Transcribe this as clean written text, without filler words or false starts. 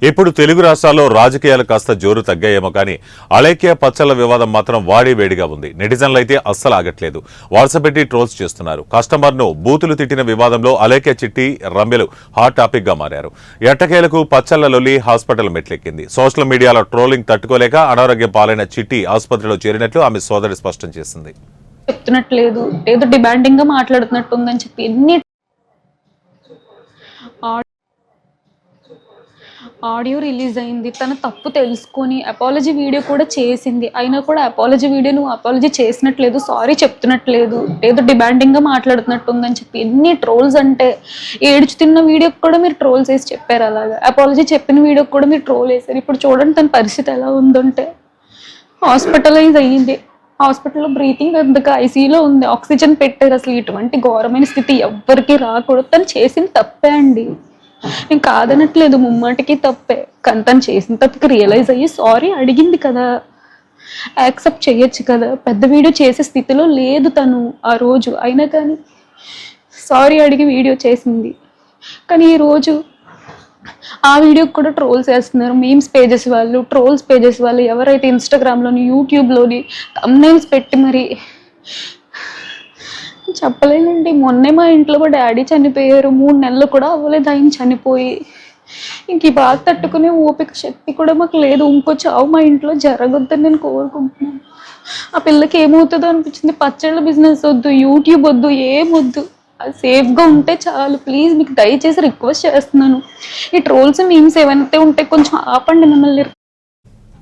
ఇప్పుడు తెలుగు రాష్ట్రాల్లో రాజకీయాలు కాస్త జోరు తగ్గాయేమో కానీ అలేఖ్య పచ్చళ్ల వివాదం మాత్రం వాడి వేడిగా ఉంది. నెటిజన్లు అయితే అస్సలు ఆగట్లేదు. వాట్సాప్ పెట్టి ట్రోల్స్ చేస్తున్నారు. కస్టమర్ను బూతులు తిట్టిన వివాదంలో అలేఖ్య చిట్టి రమ్యలు హాట్ టాపిక్ గా మారారు. ఎట్టకేలకు పచ్చళ్ల లొల్లి హాస్పిటల్ మెట్లెక్కింది. సోషల్ మీడియాలో ట్రోలింగ్ తట్టుకోలేక అనారోగ్యం పాలైన చిట్టి ఆసుపత్రిలో చేరినట్లు ఆమె సోదరి స్పష్టం చేసింది. చెప్తున్నట్లేదు, ఏదో డిమాండింగ్ గా మాట్లాడుతున్నట్టు ఉందని చెప్పి ఎన్ని ఆడియో రిలీజ్ అయింది. తన తప్పు తెలుసుకొని అపాలజీ వీడియో కూడా చేసింది. అయినా కూడా అపాలజీ వీడియో నువ్వు అపాలజీ చేసినట్లేదు, సారీ చెప్తున్నట్లేదు, ఏదో డిమాండింగ్ గా మాట్లాడుతున్నట్టు ఉందని చెప్పి ఎన్ని ట్రోల్స్ అంటే, ఏడుచు తిన్న వీడియోకి కూడా మీరు ట్రోల్స్ వేసి చెప్పారు. అలాగా అపాలజీ చెప్పిన వీడియోకి కూడా మీరు ట్రోల్ వేసారు. ఇప్పుడు చూడండి తన పరిస్థితి ఎలా ఉందంటే, హాస్పిటలైజ్ అయ్యింది. హాస్పిటల్లో బ్రీతింగ్ అందుకు ఐసీయూలో ఉంది, ఆక్సిజన్ పెట్టారు. అసలు ఇటువంటి ఘోరమైన స్థితి ఎవ్వరికి రాకూడదు. తను చేసిన తప్పే అండి, నేను కాదనట్లేదు, ముమ్మాటికి తప్పే. కానీ తను చేసిన తప్పుకి రియలైజ్ అయ్యి సారీ అడిగింది కదా, యాక్సెప్ట్ చేయొచ్చు కదా. పెద్ద వీడియో చేసే స్థితిలో లేదు తను ఆ రోజు, అయినా కానీ సారీ అడిగి వీడియో చేసింది. కానీ ఈరోజు ఆ వీడియోకి కూడా ట్రోల్స్ వేస్తున్నారు. మీమ్స్ పేజెస్ వాళ్ళు, ట్రోల్స్ పేజెస్ వాళ్ళు, ఎవరైతే ఇన్స్టాగ్రామ్లోని యూట్యూబ్లోని థంబ్నెయిల్స్ పెట్టి మరి చెప్పలేనండి. మొన్నే మా ఇంట్లో మా డాడీ చనిపోయారు. 3 నెలలు కూడా అవ్వలేదు ఆయన చనిపోయి. ఇంక ఈ బాధ తట్టుకునే ఓపిక శక్తి కూడా మాకు లేదు. ఇంకో చావు మా ఇంట్లో జరగొద్దని నేను కోరుకుంటున్నాను. ఆ పిల్లకి ఏమవుతుందో అనిపించింది. పచ్చళ్ళ బిజినెస్ వద్దు, యూట్యూబ్ వద్దు, ఏమొద్దు, అది సేఫ్గా ఉంటే చాలు. ప్లీజ్ మీకు దయచేసి రిక్వెస్ట్ చేస్తున్నాను. ఈ ట్రోల్స్ మీమ్స్ ఏవైతే ఉంటే కొంచెం ఆపండి. మిమ్మల్ని